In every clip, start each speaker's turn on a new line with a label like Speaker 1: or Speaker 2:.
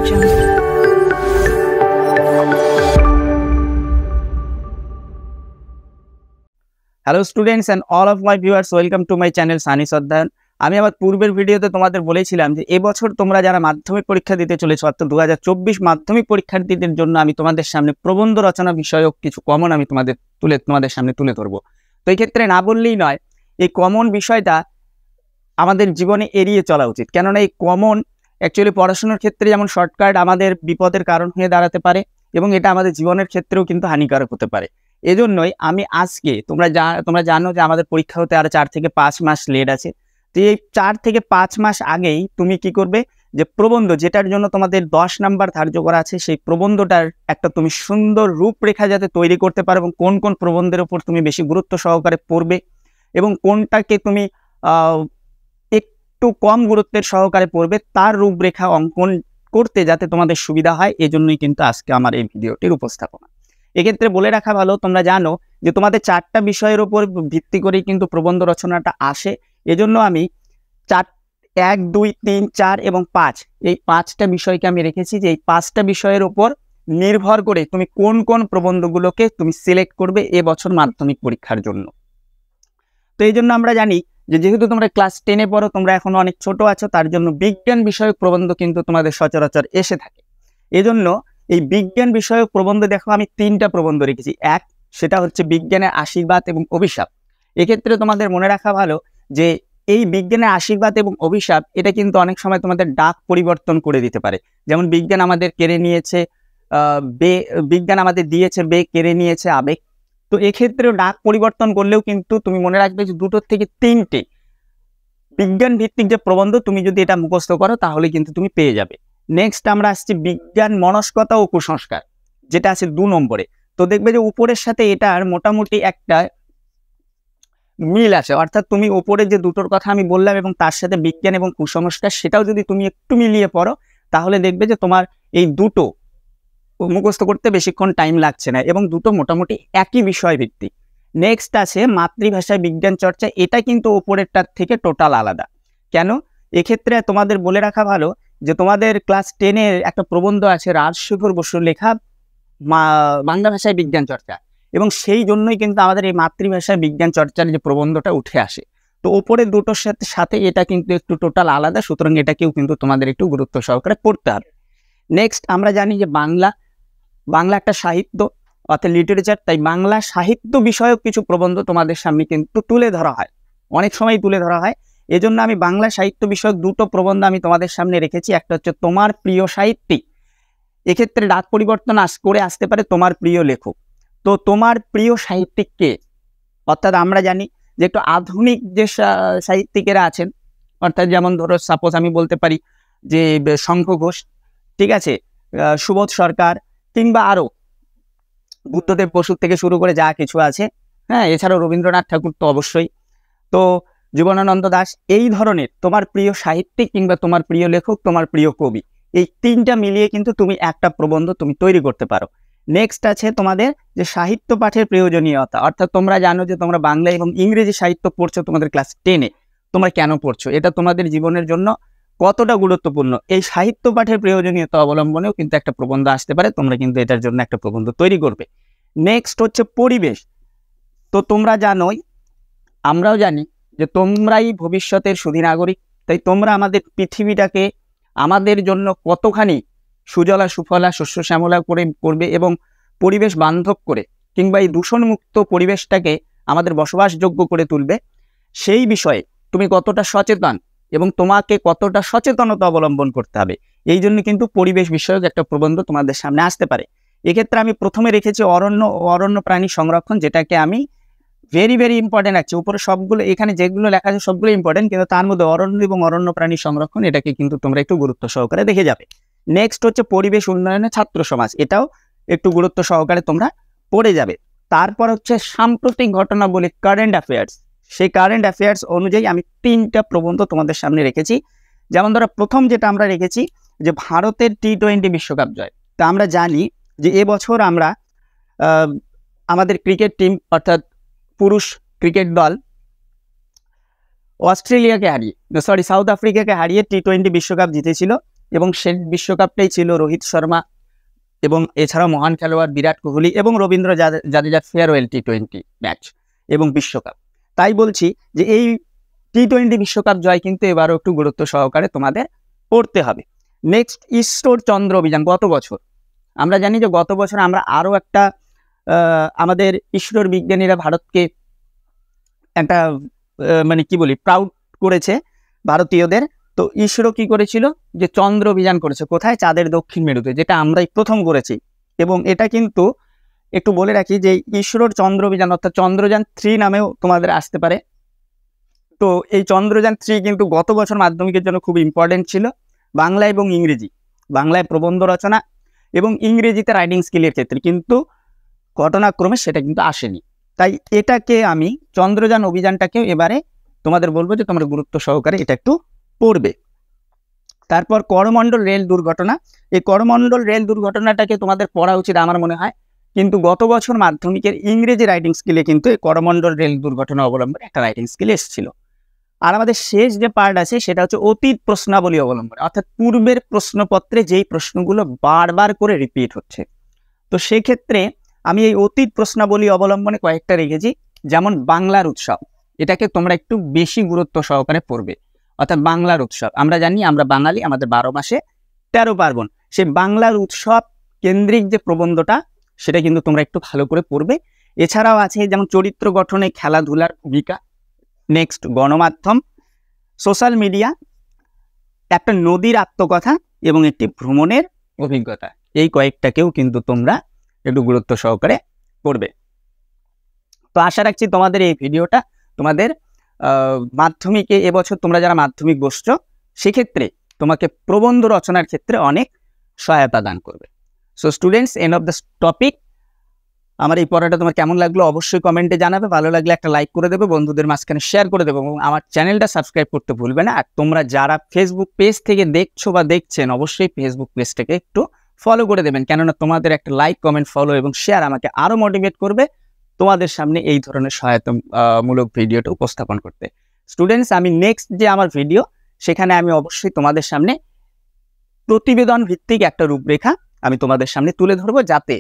Speaker 1: Jungle.
Speaker 2: Hello students and all of my viewers, welcome to my channel সানিস অধ্যয়ন। আমি আমার পূর্বের ভিডিওতে তোমাদের বলেছিলাম যে এবছর তোমরা যারা মাধ্যমিক পরীক্ষা দিতে চলেছো, অর্থাৎ 2024 মাধ্যমিক পরীক্ষার্থীদের জন্য আমি তোমাদের সামনে প্রবন্ধ রচনা বিষয়ক কিছু কমন আমি তোমাদের সামনে তুলে ধরবো। তো এই ক্ষেত্রে না বললেই নয়, এই কমন বিষয়টা আমাদের জীবনে এড়িয়ে চলা উচিত। কেননা এই কমন অ্যাকচুয়ালি পড়াশোনার ক্ষেত্রে যেমন শর্টকাট আমাদের বিপদের কারণ হয়ে দাঁড়াতে পারে, এবং এটা আমাদের জীবনের ক্ষেত্রেও কিন্তু হানিকারক হতে পারে। এজন্যই আমি আজকে তোমরা জানো যে আমাদের পরীক্ষা হতে আরো 4 থেকে 5 মাস লেট আছে। তো এই 4 থেকে 5 মাস আগেই তুমি কি করবে, যে প্রবন্ধ যেটার জন্য তোমাদের 10 নাম্বার ধার্য করা আছে, সেই প্রবন্ধটার একটা তুমি সুন্দর রূপরেখা যাতে তৈরি করতে পারো, এবং কোন কোন প্রবন্ধের উপর তুমি বেশি গুরুত্ব সহকারে পড়বে এবং কোনটাকে তুমি একটু কম গুরুত্বের সহকারে পড়বে, তার রূপরেখা অঙ্কন করতে যাতে তোমাদের সুবিধা হয়, এজন্যই কিন্তু আজকে আমার এই ভিডিওটির উপস্থাপনা। এক্ষেত্রে বলে রাখা ভালো, তোমরা জানো যে তোমাদের 4টা বিষয়ের উপর ভিত্তি করেই কিন্তু প্রবন্ধ রচনাটা আসে। এজন্য আমি 1, 2, 3, 4 এবং 5 এই 5টা বিষয়কে আমি রেখেছি, যে এই 5টা বিষয়ের উপর নির্ভর করে তুমি কোন কোন প্রবন্ধগুলোকে তুমি সিলেক্ট করবে এবছর মাধ্যমিক পরীক্ষার জন্য। তো এই জন্য আমরা জানি যে যেহেতু তোমরা ক্লাস 10-এ পড়ো, তোমরা এখন অনেক ছোট আছো, তার জন্য বিজ্ঞান বিষয়ক প্রবন্ধ কিন্তু তোমাদের সচরাচর এসে থাকে। এজন্য এই বিজ্ঞান বিষয়ক প্রবন্ধ দেখো আমি 3টা প্রবন্ধ রেখেছি। সেটা হচ্ছে বিজ্ঞানের আশীর্বাদ এবং অভিশাপ। এক্ষেত্রে তোমাদের মনে রাখা ভালো যে এই বিজ্ঞানের আশীর্বাদ এবং অভিশাপ এটা কিন্তু অনেক সময় তোমাদের ডাক পরিবর্তন করে দিতে পারে। যেমন বিজ্ঞান আমাদের কেড়ে নিয়েছে বিজ্ঞান আমাদের দিয়েছে বে, কেড়ে নিয়েছে আবেগ। তো এক্ষেত্রেও ডাক পরিবর্তন করলেও কিন্তু তুমি মনে রাখবে যে 2 থেকে 3টে বিজ্ঞান ভিত্তিক যে প্রবন্ধ তুমি যদি এটা মুখস্থ করো তাহলে কিন্তু তুমি পেয়ে যাবে। নেক্সট আমরা আসছি বিজ্ঞান মনস্কতা ও কুসংস্কার, যেটা আছে 2 নম্বরে। তো দেখবে যে উপরের সাথে এটার মোটামুটি একটা মিল আছে, অর্থাৎ তুমি উপরে যে দুটোর কথা আমি বললাম এবং তার সাথে বিজ্ঞান এবং কুসংস্কার সেটাও যদি তুমি একটু মিলিয়ে পড়ো, তাহলে দেখবে যে তোমার এই দুটো মুখস্থ করতে বেশিক্ষণ টাইম লাগছে না, এবং দুটো মোটামুটি একই বিষয় ভিত্তিক। নেক্সট আছে মাতৃভাষায় বিজ্ঞান চর্চা, এটা কিন্তু উপরেরটার থেকে টোটাল আলাদা। কেন? এক্ষেত্রে তোমাদের বলে রাখা ভালো যে তোমাদের ক্লাস 10-এর একটা প্রবন্ধ আছে রাজশেখর বসুর লেখা বাংলা ভাষায় বিজ্ঞান চর্চা, এবং সেই জন্যই কিন্তু আমাদের এই মাতৃভাষায় বিজ্ঞান চর্চার যে প্রবন্ধটা উঠে আসে। তো ওপরের দুটোর সাথে এটা কিন্তু একটু টোটাল আলাদা, সুতরাং এটাকেও কিন্তু তোমাদের একটু গুরুত্ব সহকারে পড়তে হবে। নেক্সট আমরা জানি যে বাংলা একটা সাহিত্য অর্থাৎ লিটারেচার, তাই বাংলা সাহিত্য বিষয়ক কিছু প্রবন্ধ তোমাদের সামনে কিন্তু তুলে ধরা হয়, অনেক সময় তুলে ধরা হয়। এজন্য আমি বাংলা সাহিত্য বিষয়ক 2টো প্রবন্ধ আমি তোমাদের সামনে রেখেছি। একটা হচ্ছে তোমার প্রিয় সাহিত্যিক, এক্ষেত্রে ডাক পরিবর্তন করে আসতে পারে তোমার প্রিয় লেখক। তো তোমার প্রিয় সাহিত্যিক কে? অর্থাৎ আমরা জানি যে একটু আধুনিক যে সাহিত্যিকেরা আছেন, অর্থাৎ যেমন ধরো সাপোজ আমি বলতে পারি যে শঙ্খ ঘোষ, ঠিক আছে, সুবোধ সরকার, কিংবা আরো বুদ্ধদেব বসু থেকে শুরু করে যা কিছু আছে, হ্যাঁ, এছাড়াও রবীন্দ্রনাথ ঠাকুর তো অবশ্যই, তো জীবনানন্দ দাশ, এই ধরনের তোমার প্রিয় সাহিত্যিক কিংবা তোমার প্রিয় লেখক, তোমার প্রিয় কবি, এই 3টা মিলিয়ে কিন্তু তুমি একটা প্রবন্ধ তুমি তৈরি করতে পারো। নেক্সট আছে তোমাদের যে সাহিত্য পাঠের প্রয়োজনীয়তা, অর্থাৎ তোমরা জানো যে তোমরা বাংলা এবং ইংরেজি সাহিত্য পড়ছো তোমাদের ক্লাস 10-এ, তোমরা কেন পড়ছো, এটা তোমাদের জীবনের জন্য কতটা গুরুত্বপূর্ণ, এই সাহিত্য পাঠের প্রয়োজনীয়তা অবলম্বনেও কিন্তু একটা প্রবন্ধ আসতে পারে, তোমরা কিন্তু এটার জন্য একটা প্রবন্ধ তৈরি করবে। নেক্সট হচ্ছে পরিবেশ। তো তোমরা জানোই, আমরাও জানি যে তোমরাই ভবিষ্যতের সুধী তাই তোমরা আমাদের পৃথিবীটাকে আমাদের জন্য কতখানি সুজলা সুফলা শস্য শ্যামলা করে করবে এবং পরিবেশ বান্ধব করে, কিংবা এই দূষণমুক্ত পরিবেশটাকে আমাদের বসবাসযোগ্য করে তুলবে, সেই বিষয়ে তুমি কতটা সচেতন এবং তোমাকে কতটা সচেতনতা অবলম্বন করতে হবে, এই জন্য কিন্তু পরিবেশ বিষয়ক একটা প্রবন্ধ তোমাদের সামনে আসতে পারে। এক্ষেত্রে আমি প্রথমে রেখেছি অরণ্য প্রাণী সংরক্ষণ, যেটাকে আমি ভেরি ভেরি ইম্পর্টেন্ট আছে। উপরে সবগুলো এখানে যেগুলো লেখা আছে সবগুলো ইম্পর্টেন্ট, কিন্তু তার মধ্যে অরণ্য এবং অরণ্য প্রাণী সংরক্ষণ এটাকে কিন্তু তোমরা একটু গুরুত্ব সহকারে দেখে যাবে। নেক্সট হচ্ছে পরিবেশ উন্নয়নে ছাত্র সমাজ, এটাও একটু গুরুত্ব সহকারে তোমরা পড়ে যাবে। তারপর হচ্ছে সাম্প্রতিক ঘটনা বলে কারেন্ট অ্যাফেয়ার্স, সেই কারেন্ট অ্যাফেয়ার্স অনুযায়ী আমি 3টা প্রবন্ধ তোমাদের সামনে রেখেছি। যেমন ধরো প্রথম যেটা আমরা রেখেছি যে ভারতের T20 বিশ্বকাপ জয়। তা আমরা জানি যে এবছর আমরা আমাদের ক্রিকেট টিম অর্থাৎ পুরুষ ক্রিকেট দল সাউথ আফ্রিকাকে হারিয়ে T20 বিশ্বকাপ জিতেছিল। এবং সেই বিশ্বকাপটাই ছিল রোহিত শর্মা এবং এছাড়াও মহান খেলোয়াড় বিরাট কোহলি এবং রবীন্দ্র জাদেজার ফেয়ারওয়েল টি20 ম্যাচ এবং বিশ্বকাপ। তাই বলছি যে এই টি20 বিশ্বকাপ জয় কিন্তু এবারও একটু গুরুত্ব সহকারে তোমাদের পড়তে হবে। নেক্সট, ইসরোর চন্দ্র অভিযান। গত বছর আমরা জানি যে গত বছর আমরা আরও একটা আমাদের ইসরোর বিজ্ঞানীরা ভারতকে একটা মানে কি বলি প্রাউড করেছে ভারতীয়দের। তো ইসরো কি করেছিল যে চন্দ্র অভিযান করেছে, কোথায়? চাঁদের দক্ষিণ মেরুতে, যেটা আমরাই প্রথম করেছি। এবং এটা কিন্তু একটু বলে রাখি যে ইসরোর চন্দ্র অভিযান অর্থাৎ চন্দ্রযান 3 নামেও তোমাদের আসতে পারে। তো এই চন্দ্রযান 3 কিন্তু গত বছর মাধ্যমিকের জন্য খুব ইম্পর্টেন্ট ছিল। বাংলা এবং ইংরেজি, বাংলায় প্রবন্ধ রচনা এবং ইংরেজিতে রাইটিং স্কিলের ক্ষেত্রে, কিন্তু ঘটনাক্রমে সেটা কিন্তু আসেনি। তাই এটাকে আমি চন্দ্রযান অভিযানটাকেও এবারে তোমাদের বলবো যে তোমরা গুরুত্ব সহকারে এটা একটু পড়বে। তারপর করমণ্ডল রেল দুর্ঘটনা। এই করমণ্ডল রেল দুর্ঘটনাটাকে তোমাদের পড়া উচিত আমার মনে হয়, কিন্তু গত বছর মাধ্যমিকের ইংরেজি রাইটিং স্কিলে কিন্তু এই করমণ্ডল রেল দুর্ঘটনা অবলম্বনে একটা রাইটিং স্কিল এসেছিল। আর আমাদের শেষ যে পার্ট আছে সেটা হচ্ছে অতীত প্রশ্নাবলী অবলম্বনে, অর্থাৎ পূর্বের প্রশ্নপত্রে যেই প্রশ্নগুলো বারবার করে রিপিট হচ্ছে। তো সেক্ষেত্রে আমি এই অতীত প্রশ্নাবলী অবলম্বনে কয়েকটা রেখেছি, যেমন বাংলার উৎসব। এটাকে তোমরা একটু বেশি গুরুত্ব সহকারে পড়বে। অর্থাৎ বাংলার উৎসব, আমরা জানি আমরা বাঙালি, আমাদের 12 মাসে 13 পার্বণ। সেই বাংলার উৎসব কেন্দ্রিক যে প্রবন্ধটা সেটা কিন্তু তোমরা একটু ভালো করে পড়বে। এছাড়াও আছে যেমন চরিত্র গঠনে খেলাধুলার ভূমিকা, নেক্সট গণমাধ্যম, সোশ্যাল মিডিয়া, একটা নদীর আত্মকথা এবং একটি ভ্রমণের অভিজ্ঞতা। এই কয়েকটাকেও কিন্তু তোমরা একটু গুরুত্ব সহকারে পড়বে। তো আশা রাখছি তোমাদের এই ভিডিওটা তোমাদের মাধ্যমিকে এবছর তোমরা যারা মাধ্যমিক বসছো সেক্ষেত্রে তোমাকে প্রবন্ধ রচনার ক্ষেত্রে অনেক সহায়তা দান করবে। So students, end of the topic. আমার এই পড়াটা তোমার কেমন লাগলো অবশ্যই কমেন্টে জানাবে। ভালো লাগলে একটা লাইক করে দেবে, বন্ধুদের মাঝখানে শেয়ার করে দেবে এবং আমার চ্যানেলটা সাবস্ক্রাইব করতে ভুলবে না। আর তোমরা যারা ফেসবুক পেজ থেকে দেখছো বা দেখছেন অবশ্যই ফেসবুক পেজটাকে একটু ফলো করে দেবেন, কেননা তোমাদের একটা লাইক, কমেন্ট, ফলো এবং শেয়ার আমাকে আরও মোটিভেট করবে তোমাদের সামনে এই ধরনের সহায়তামূলক ভিডিওটা উপস্থাপন করতে। স্টুডেন্টস, আমি নেক্সট যে আমার ভিডিও সেখানে আমি অবশ্যই তোমাদের সামনে প্রতিবেদন ভিত্তিক একটা রূপরেখা আমি তোমাদের সামনে তুলে ধরবো, যাতে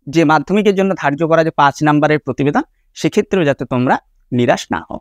Speaker 2: যে মাধ্যমিকের জন্য ধার্য করা যে 5 নাম্বারের প্রতিবেদন সেক্ষেত্রেও যাতে তোমরা নিরাশ না হও।